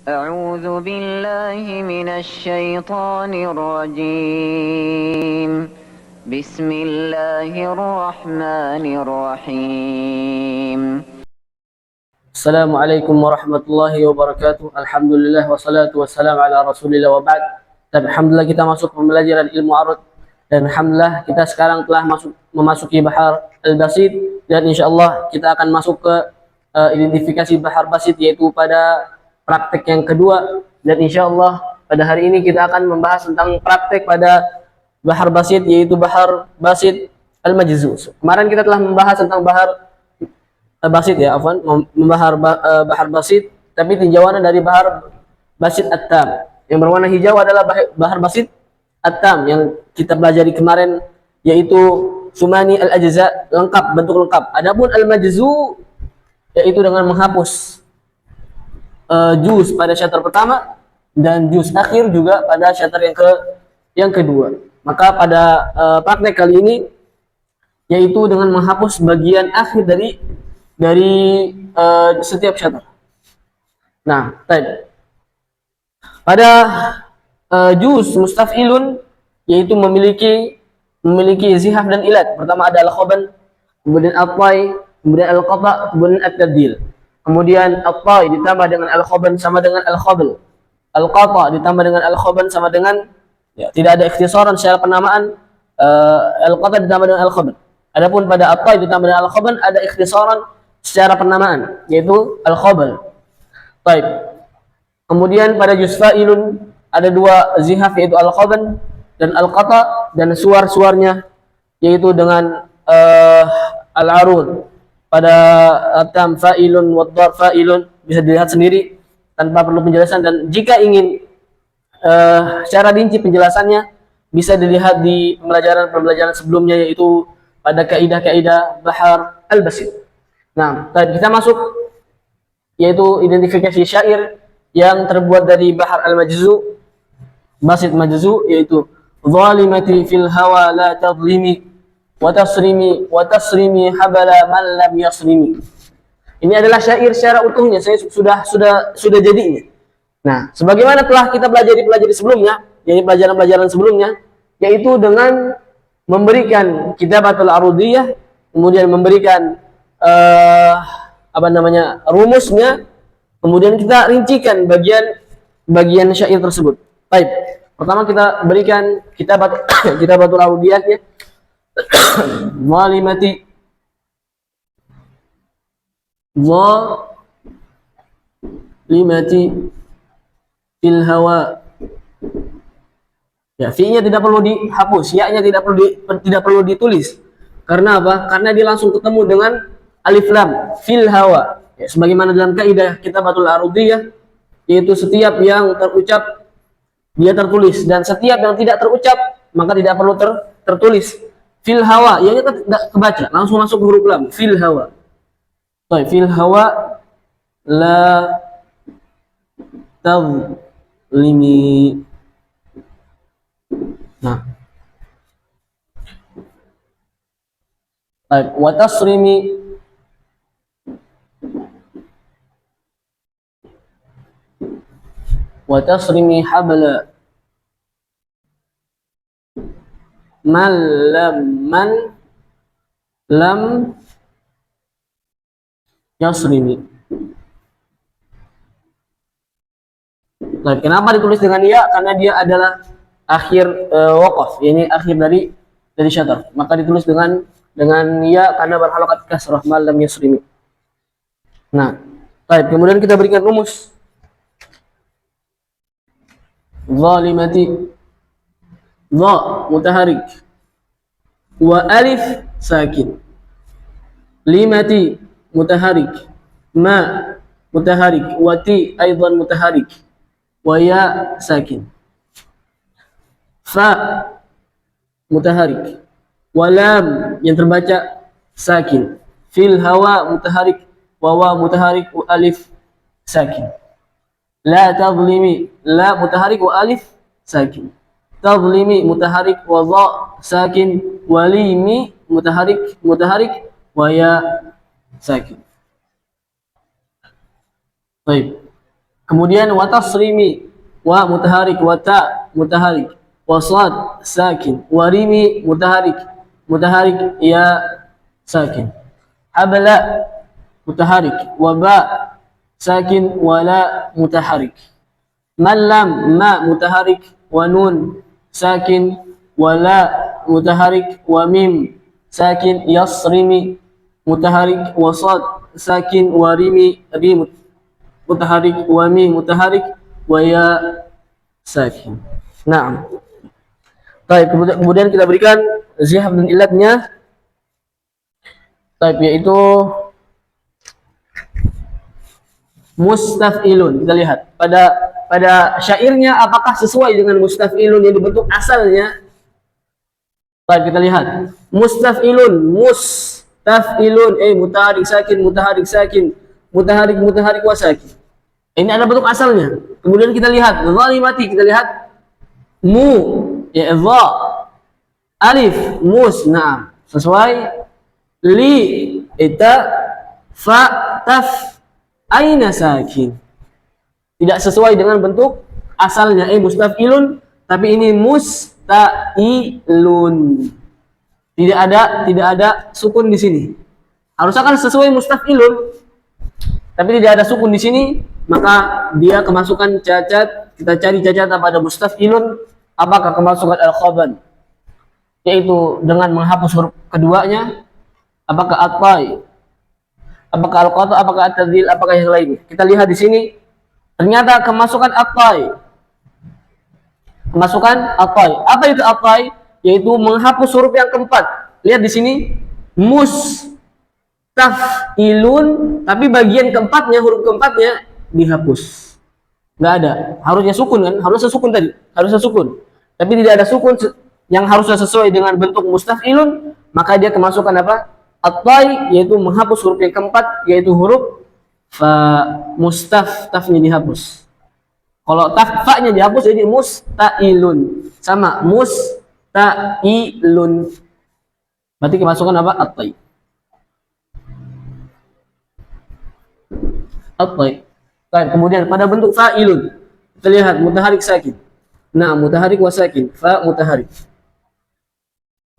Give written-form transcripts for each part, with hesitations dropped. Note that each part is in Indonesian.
أعوذ بالله من الشيطان الرجيم. بسم الله الرحمن الرحيم. Assalamualaikum warahmatullahi wabarakatuh. Alhamdulillah wassalatu wassalamu ala rasulillah wa ba'd. Dan alhamdulillah kita masuk pembelajaran ilmu arud. Dan alhamdulillah kita sekarang telah memasuki bahar al-basit. Dan insyaallah kita akan masuk ke identifikasi bahar basit, yaitu pada praktek yang kedua. Dan insyaallah pada hari ini kita akan membahas tentang praktek pada bahar basit, yaitu bahar basit al-majzuz. Kemarin kita telah membahas tentang bahar basit, ya, afwan, bahar basit, tapi tinjauannya dari bahar basit at-tam. Yang berwarna hijau adalah bahar basit at-tam yang kita pelajari kemarin, yaitu sumani al-ajza, lengkap, bentuk lengkap. Adapun al-majzu yaitu dengan menghapus juz pada syatar pertama dan juz akhir juga pada syatar yang kedua. Maka pada praktek kali ini yaitu dengan menghapus bagian akhir dari setiap syatar. Nah, pada juz mustaf'ilun yaitu memiliki zihaf dan ilat. Pertama ada al-khaban, kemudian al-tay, kemudian al-qata, kemudian at-tabdil. Kemudian al-tay ditambah dengan al-khaban sama dengan al-khabl. Al-qata ditambah dengan al-khaban sama dengan, ya, tidak ada ikhtisaran secara penamaan. Al-qata ditambah dengan al-khaban. Adapun pada at-tay ditambah dengan al-khaban ada ikhtisaran secara penamaan, yaitu al-khabl. Baik. Kemudian pada juz fa'ilun ada dua zihaf, yaitu al-khaban dan al-qata, dan suar-suarnya yaitu dengan al-arud. Pada tam fa'ilun wa dhar fa'ilun bisa dilihat sendiri tanpa perlu penjelasan, dan jika ingin secara rinci penjelasannya bisa dilihat di pembelajaran sebelumnya, yaitu pada kaidah-kaidah bahar al-basit. Nah, kita masuk yaitu identifikasi syair yang terbuat dari bahar al-majzu, basit majzu, yaitu zalimati fil hawa la tadlimi wa tasrimi habala man lam yasrimi. Ini adalah syair secara utuhnya, saya sudah jadinya. Nah, sebagaimana telah kita pelajari sebelumnya, yaitu pelajaran sebelumnya, yaitu dengan memberikan kitabatul arudiyah, kemudian memberikan rumusnya, kemudian kita rincikan bagian syair tersebut. Baik, pertama kita berikan kitabatul arudiyahnya. Zalimati fil hawa. Ya, fi-nya tidak perlu dihapus, ya-nya tidak perlu ditulis. Karena apa? Karena dia langsung ketemu dengan alif lam fil hawa. Ya, sebagaimana dalam kaidah kitabatul arudiyah, yaitu setiap yang terucap dia tertulis, dan setiap yang tidak terucap maka tidak perlu tertulis. Fil hawa, ya tidak kebaca, langsung masuk ke huruf lam. Fil hawa. Baik, fil hawa la tadlimi. Nah, baik, wa tasrimi habla man lam yasrimi. Nah, kenapa ditulis dengan ya? Karena dia adalah akhir waqaf, ini akhir dari syatar. Maka ditulis dengan ya karena berhalakat kasrah, man lam yasrimi. Nah, baik, kemudian kita berikan rumus. Zalimati, za mutaharik, wa alif sakin. Limati mutaharik, ma mutaharik, wa ti aidan mutaharik, wa ya sakin. Fa mutaharik, wa lam yang terbaca sakin. Fil hawa mutaharik, wa wa mutaharik, wa alif sakin. La tadlimi, la mutaharik wa alif sakin. Tadlimi mutaharik wa dha sakin, walimi mutaharik wa ya sakin. Baik. Kemudian wa tasrimi, wa mutaharik, wa ta mutaharik, wa sad sakin, wa rimi mutaharik, mutaharik ya sakin. Habla mutaharik, wa ba sakin, wa la mutaharik. Malam ma mutaharik, wa nun sakin, wa la mutaharik, wa mim sakin, yasrimi mutaharik, wa sad sakin, wa rimi mutaharik, wa mi mutaharik, wa ya sakin. Nah, baik, kemudian kita berikan zihab dan ilatnya. Baik, yaitu mustaf'ilun. Kita lihat pada syairnya apakah sesuai dengan mustaf'ilun yang dibentuk asalnya. Baik, kita lihat mustaf'ilun, mustaf'ilun, mutaharik sakin, mutaharik sakin, mutaharik mutaharik wa sakin. Ini ada bentuk asalnya. Kemudian kita lihat zalimati, kita lihat mu ya dha alif mus, nah sesuai. Li ita fa taf aina sakin, tidak sesuai dengan bentuk asalnya mustaf'ilun, tapi ini musta'ilun, tidak ada sukun di sini. Harusnya kan sesuai mustaf'ilun, tapi tidak ada sukun di sini, maka dia kemasukan cacat. Kita cari cacat pada mustaf'ilun, apakah kemasukan al-khaban, yaitu dengan menghapus huruf keduanya, apakah at-tai, apakah al-qata, apakah at-tadhil, apakah yang lain. Kita lihat di sini, ternyata kemasukan at-tai. Kemasukan at-tai. Apa itu at-tai? Yaitu menghapus huruf yang keempat. Lihat di sini, mustaf'ilun, tapi bagian keempatnya, huruf keempatnya dihapus. Nggak ada. Harusnya sukun kan? Harusnya sukun tadi. Harusnya sukun. Tapi tidak ada sukun yang harusnya sesuai dengan bentuk mustaf'ilun, maka dia kemasukan apa? At-tai, yaitu menghapus huruf yang keempat, yaitu huruf fa. Tafnya dihapus. Kalau fa-nya dihapus jadi musta'ilun. Sama musta'ilun. Berarti kemasukan apa? At-tai. At-tai. Kemudian pada bentuk fa'ilun, kita lihat mutaharik sakin. Nah, mutaharik wa sakin, fa mutaharik.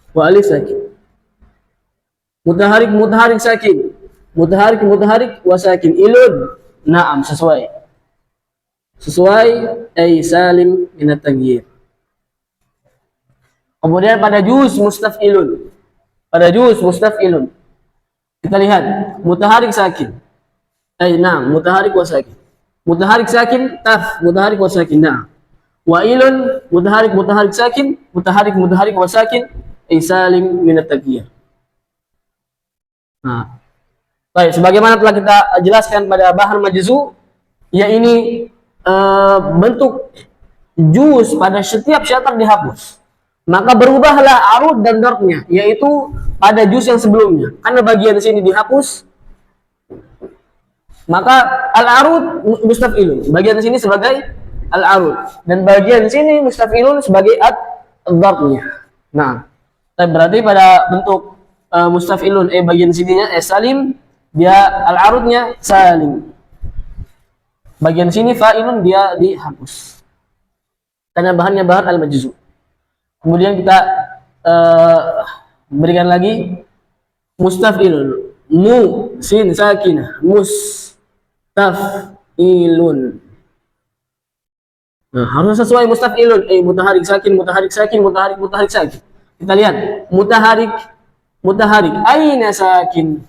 Wa alif sakin. Mutaharik sakin. Mutaharik wa sakin. Ilun. Naam, sesuai. Sesuai salim min at-taghyir. Kemudian pada juz mustaf'ilun. Pada juz mustaf'ilun, kita lihat mutaharik sakin. Naam, mutaharik wa sakin. Mutaharik sakin, taf, mutaharik wa sakin. Nah, wa ilun, mutaharik sakin, mutaharik wa sakin, salim min at-taghyir. Nah, baik, sebagaimana telah kita jelaskan pada bahan majzu, ya ini bentuk juz pada setiap syatar dihapus. Maka berubahlah arud dan darbnya, yaitu pada juz yang sebelumnya. Karena bagian sini dihapus, maka al-arud mustaf'ilun, bagian sini sebagai al-arud, dan bagian sini mustaf'ilun sebagai ad-darbnya. Nah, berarti pada bentuk mustaf'ilun bagian sininya salim, dia al-arudnya salim. Bagian sini fa'ilun, dia dihapus. Karena bahannya bahan al-majzu. Kemudian kita berikan lagi mustaf'ilun, mu sin sakinah, mustaf'ilun. Nah, harus sesuai mustaf'ilun, mutaharik sakin, mutaharik sakin, mutaharik sakin. Kita lihat mutaharik, aina sakin.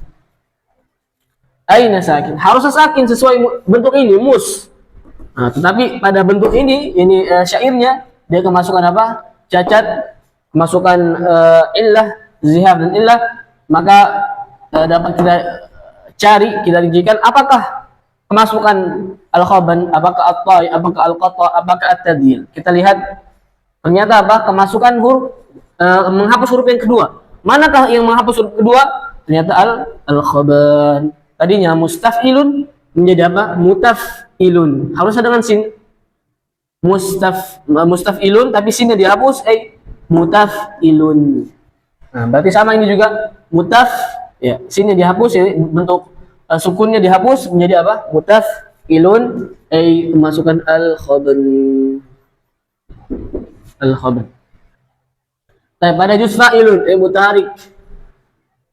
Aina sakin. Harusnya sakin sesuai bentuk ini, mus. Nah, tetapi pada bentuk ini syairnya dia kemasukan apa? Cacat, kemasukan illah, zihab dan illah. Maka dapat kita cari, kita rincikan apakah kemasukan al-khaban, apakah at-tai, apakah al-qata, apakah at-tadhil. Kita lihat ternyata apa? Kemasukan huruf menghapus huruf yang kedua. Manakah yang menghapus huruf kedua? Ternyata al-khaban. Tadinya mustaf'ilun menjadi apa? Mutaf'ilun. Harusnya dengan sin. Mustaf'ilun tapi sinnya dihapus, mutaf'ilun. Nah, berarti sama ini juga mutaf, ya, sinnya dihapus, ya, bentuk sukunnya dihapus menjadi apa? Mutaf'ilun. ay kemasukan al-khaban. Al-khaban. Pada juz fa'ilun mutaharik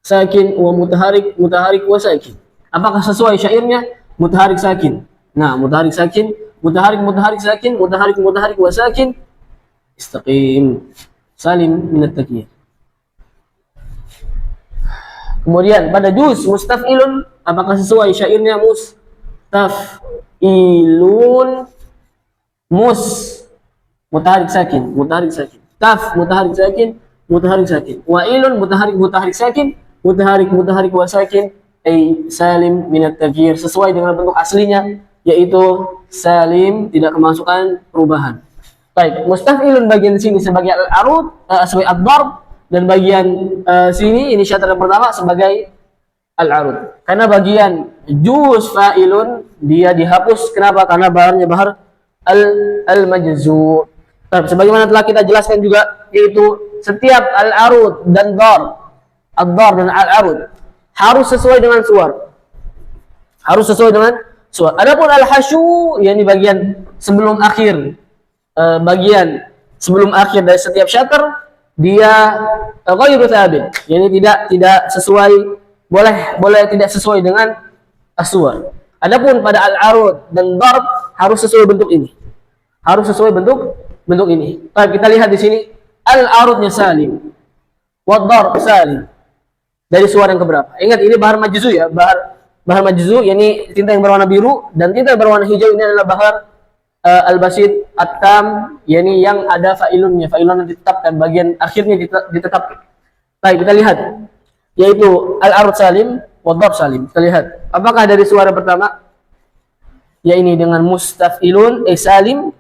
sakin wa mutaharik wa sakin. Apakah sesuai syairnya? Mutaharik sakin. Nah, mutaharik sakin, mutaharik sakin, mutaharik wa sakin. Istaqim. Salim min at-takyir. Kemudian pada juz mustaf'ilun, apakah sesuai syairnya? Mustaf'ilun mutaharik sakin, mutaharik sakin, wa'ilun mutaharik sakin, mutaharik wa sakin, ay salim minat taghyir, sesuai dengan bentuk aslinya, yaitu salim, tidak kemasukan perubahan. Baik, mustaf'ilun bagian sini sebagai al-arud, sebagai ad-darb, dan bagian sini ini syarat yang pertama sebagai al-arud. Karena bagian juz fa'ilun dia dihapus, kenapa? Karena baharnya bahar al-majzu'. Sebagaimana telah kita jelaskan juga, yaitu setiap al-arud dan ad-dar dan al-arud harus sesuai dengan suar. Harus sesuai dengan suar. Adapun al-hasyu, yakni bagian sebelum akhir, bagian sebelum akhir dari setiap syater, dia ghairu thabit, yakni tidak sesuai, boleh tidak sesuai dengan as-suwar. Adapun pada al-arud dan darb harus sesuai bentuk ini. Harus sesuai bentuk ini. Baik, kita lihat di sini al-arudnya salim, wad-darb salim. Dari suara yang keberapa? Ingat, ini bahar majzu ya, bahar majzu, yakni tinta yang berwarna biru, dan tinta yang berwarna hijau ini adalah bahar al-basid at-tam, yakni yang ada fa'ilunnya, fa'ilun yang ditetapkan, bagian akhirnya ditetapkan. Baik, kita lihat, yaitu al-arud salim, wad-darb salim. Kita lihat, apakah dari suara pertama? Ya, ini dengan mustaf'ilun salim,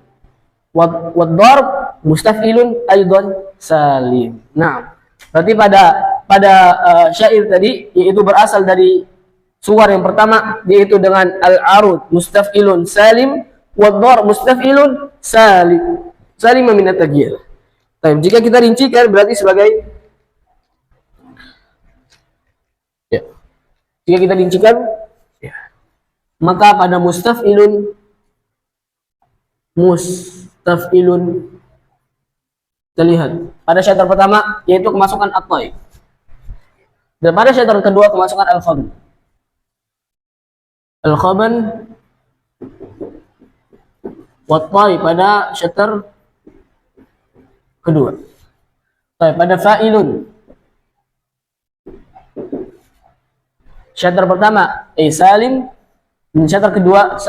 wad-darb mustaf'ilun aidan salim. Nah, berarti pada syair tadi, yaitu berasal dari suara yang pertama, yaitu dengan al-arud mustaf'ilun salim, wad-darb mustaf'ilun salim min at-taghyir. Jika kita rincikan berarti sebagai, ya, jika kita rincikan, ya, maka pada mustaf'ilun kita lihat pada syair pertama yaitu kemasukan at-tay, dan pada syair kedua kemasukan al-khaban wat-tay pada syair kedua. Pada fa'ilun syair pertama salim, dan syair kedua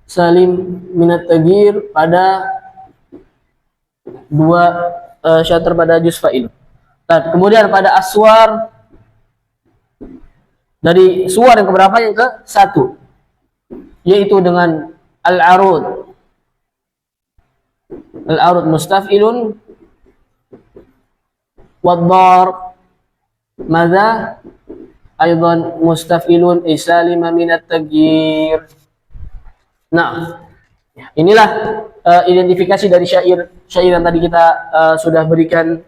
salim minat taghyir pada dua syair pada juz fa'il. Kemudian pada aswar, dari suar yang keberapa? Yang ke satu, yaitu dengan al-arud mustaf'ilun wad-darb madza aidan mustaf'ilun salima minat taghyir. Nah, inilah identifikasi dari syair yang tadi kita sudah berikan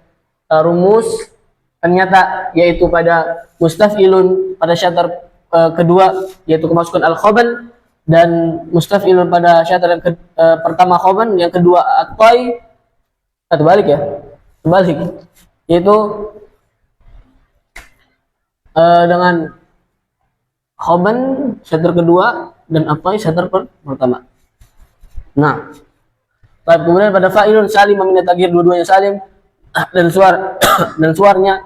rumus. Ternyata yaitu pada mustaf'ilun pada syair kedua yaitu kemasukan al-khaban, dan mustaf'ilun pada syair yang pertama khaban, yang kedua at-tay, terbalik ya, yaitu dengan khaban syair kedua dan at-tay syair pertama. Nah, kemudian pada fa'ilun salim min at-taghyir, dua-duanya salim, dan suaranya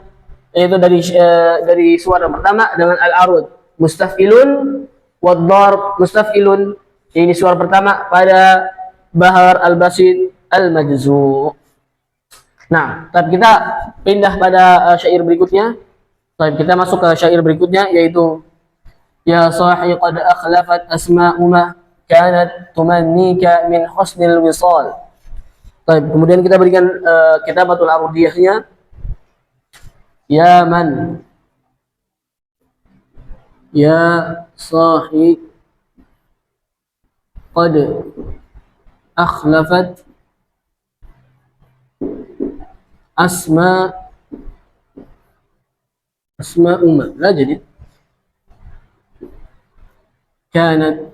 yaitu dari suara pertama dengan al-arud mustaf'ilun wad-darb mustaf'ilun, ini suara pertama pada bahar al-basid al-majzu. Nah, kita pindah pada syair berikutnya. Kita masuk ke syair berikutnya, yaitu ya sahi qad akhlafat asma'u ma kanat tumannika min husnil wisal. Kemudian kita berikan kitabatul arudiyahnya. Ya man, ya sahi qad akhlafat asma'u ma, la jadi kanat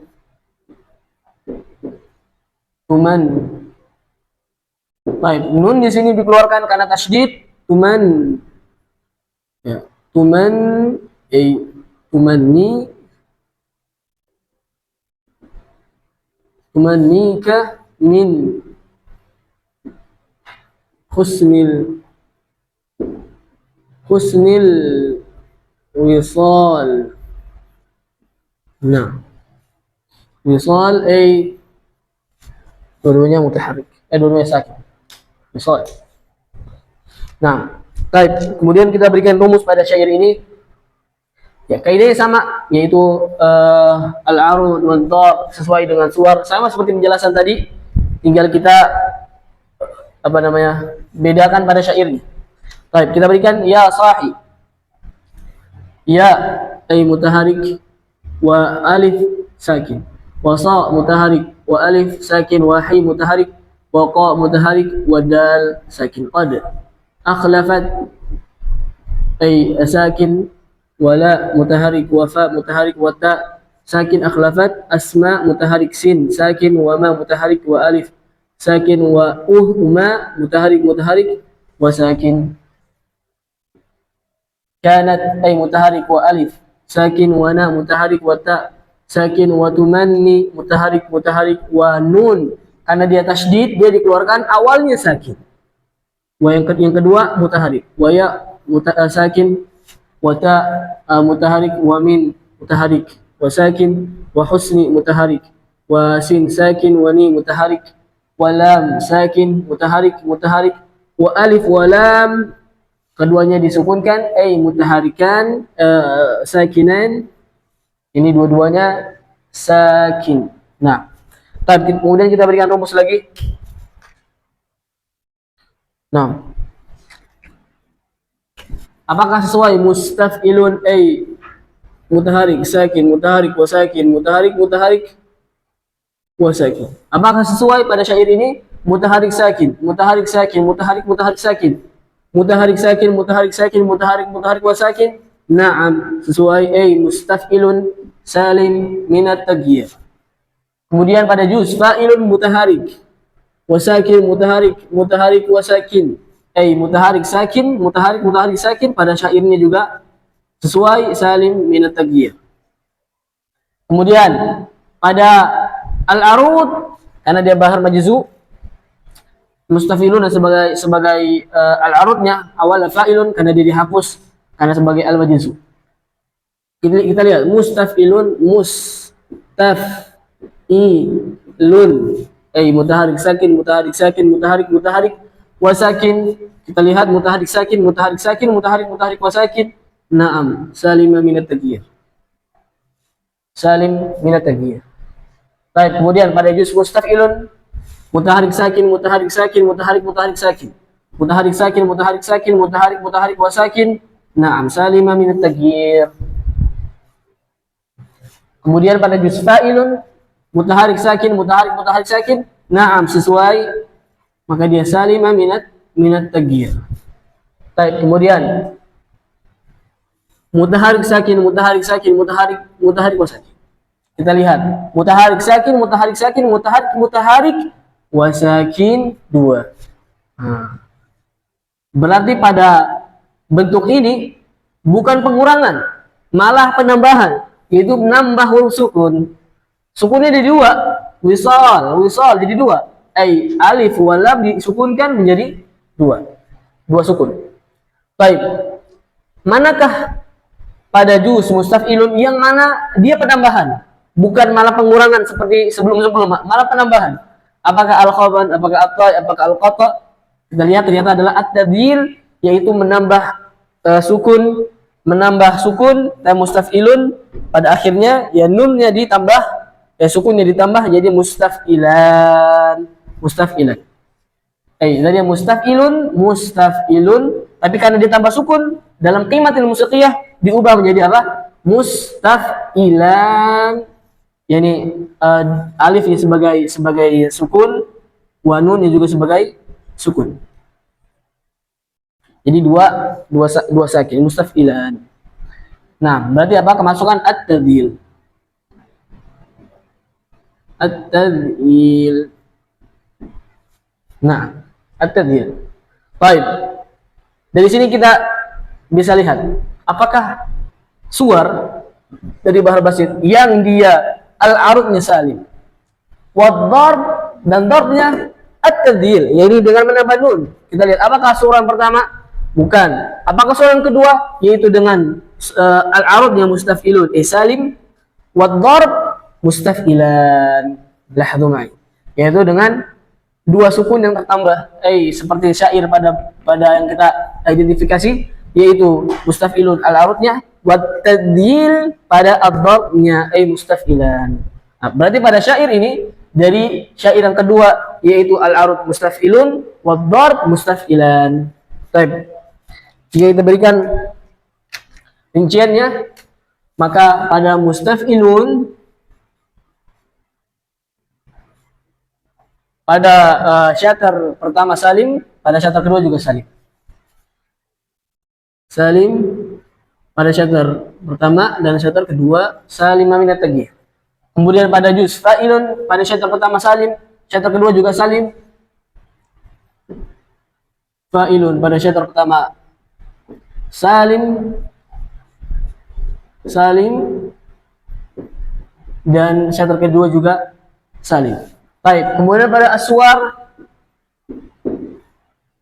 tuman. Baik, nun di sini dikeluarkan karena tasydid, tuman. Ya, tuman, tumanni, tumannika min husnil husnil wisal. Nah, wisal dua-duanya mutaharrik, dua-duanya sakin. Wisal. Nah, baik. Kemudian kita berikan rumus pada syair ini. Ya, kaidahnya sama, yaitu al-arud wal dhab sesuai dengan suar, sama seperti penjelasan tadi. Tinggal kita bedakan pada syairnya. Baik, kita berikan ya sahi. Ya mutaharik wa alif sakin. Wa sa mutaharik wa alif sakin wa hi mutaharik wa qa mutaharik wa dal sakin. Qad akhlafat sakin wala mutaharik wa fa mutaharik wa ta sakin akhlafat asma mutaharik sin sakin wa ma mutaharik wa alif sakin wa ma mutaharik wa sakin kanat mutaharik wa alif sakin wa na mutaharik wa ta sakin wa tumanni mutaharik wa nun, karena dia tasydid dia dikeluarkan awalnya sakin. Wa yang kedua mutaharik wa ya sakin wa ta mutaharik wa min mutaharik wa sakin wa husni mutaharik wa sin sakin wa ni mutaharik wa lam sakin mutaharik wa alif wa lam keduanya disukunkan mutaharikan sakinan, ini dua-duanya sakin. Nah, kemudian kita berikan rumus lagi. Nah, apakah sesuai mustaf'ilun mutaharik sakin mutaharik wa sakin mutaharik wa sakin? Apakah sesuai pada syair ini mutaharik sakin mutaharik sakin mutaharik sakin mutaharik sakin mutaharik wa sakin? Na'am, sesuai mustaf'ilun salim minat taghyir. Kemudian pada juz fa'ilun mutaharik wa sakin mutaharik wa sakin mutaharik sakin, pada syairnya juga sesuai salim minat taghyir. Kemudian pada al-arud karena dia bahar majzu, mustafilun sebagai al-arudnya awal fa'ilun karena dia dihapus karena sebagai al-majzu. Kita lihat mustafilun mutaharik sakin mutaharik wa sakin. Kita lihat mutaharik sakin mutaharik wa sakin. Naam, salima minat taghyir. Salim minat taghyir. Baik, kemudian pada juz mustafilun mutaharik sakin mutaharik sakin mutaharik wa sakin. Naam, salima minat taghyir. Kemudian pada juz fa'ilun mutaharik sakin mutaharik sakin. Naam, sesuai, maka dia salima minat taghyir. Baik, kemudian mutaharik sakin mutaharik wa sakin. Kita lihat mutaharik sakin mutaharik wa sakin dua. Berarti pada bentuk ini bukan pengurangan, malah penambahan, yaitu menambah huruf sukun. Sukunnya jadi dua, wisal jadi dua. Alif wa lam disukunkan menjadi dua sukun. Baik, manakah pada juz mustaf'ilun yang mana dia penambahan, bukan malah pengurangan seperti sebelum-sebelum, malah penambahan? Apakah al-khaban, apakah at-ta, apakah al-qata? Kita lihat ternyata adalah at-tabdil, yaitu menambah sukun dan mustaf'ilun pada akhirnya ya nunnya ditambah sukunnya ditambah jadi mustaf'ilan. Jadi mustaf'ilun tapi karena ditambah sukun dalam qimatil musiqiyah diubah menjadi apa? Mustaf'ilan. Yani alifnya sebagai sukun, wa nunnya juga sebagai sukun. Jadi dua sakin, mustaf'ilan. Nah, berarti apa? Kemasukan at-tadhil. Nah, at-tadhil. Baik. Dari sini kita bisa lihat apakah suar dari bahar basit yang dia al-arudnya salim, wad-darb dan darbnya at-tadhil, yaitu dengan menambah nun. Kita lihat apakah suara yang pertama? Bukan. Apakah suara yang kedua? Yaitu dengan al-arudnya mustaf'ilun salim, wad-darb mustaf'ilan. Lahdhu ma'i. Yaitu dengan dua sukun yang tertambah, seperti syair pada yang kita identifikasi, yaitu mustaf'ilun al-arudnya, wa tadhil pada ad-darbnya mustaf'ilan. Nah, berarti pada syair ini dari syair yang kedua yaitu al-arud mustaf'ilun wa ad-darb mustaf'ilan. Baik. Jika kita berikan rinciannya, maka pada mustaf'ilun pada syatar pertama salim, pada syatar kedua juga salim. Salim pada syatar pertama dan syatar kedua salim min at-taghyir. Kemudian pada juz fa'ilun pada syatar pertama salim, syatar kedua juga salim. Fa'ilun pada syatar pertama salim, dan syatar kedua juga salim. Baik, kemudian pada aswar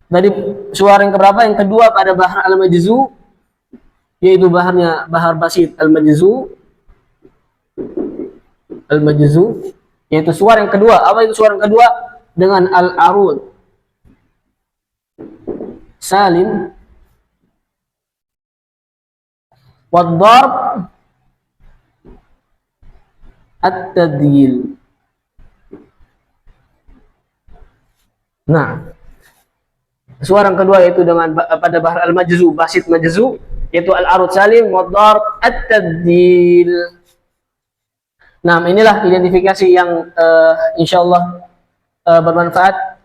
dari suara yang keberapa? Yang kedua pada bahar al-majzu, yaitu bahar basit al-majzu, yaitu suara yang kedua. Apa itu suara yang kedua? Dengan al-arud salim, wad-darb at-tadhil. Nah, suara yang kedua yaitu dengan pada bahar al-majzu, basit majzu, yaitu al-arud salim, wad-darb at-tadhil. Nah, inilah identifikasi yang insyaallah bermanfaat,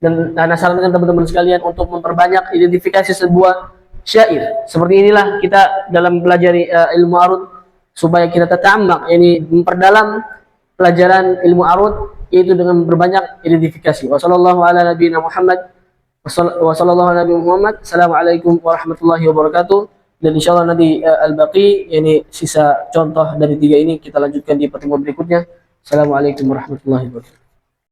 dan saya sarankan teman-teman sekalian untuk memperbanyak identifikasi sebuah syair. Seperti inilah kita dalam pelajari ilmu arud, supaya kita tatamak, ini memperdalam pelajaran ilmu arud, yaitu dengan berbanyak identifikasi. Wassallallahu ala nabiyina Muhammad. Assalamualaikum warahmatullahi wabarakatuh. Dan insyaallah nanti al-baqi, yani sisa contoh dari tiga ini kita lanjutkan di pertemuan berikutnya. Assalamualaikum warahmatullahi wabarakatuh.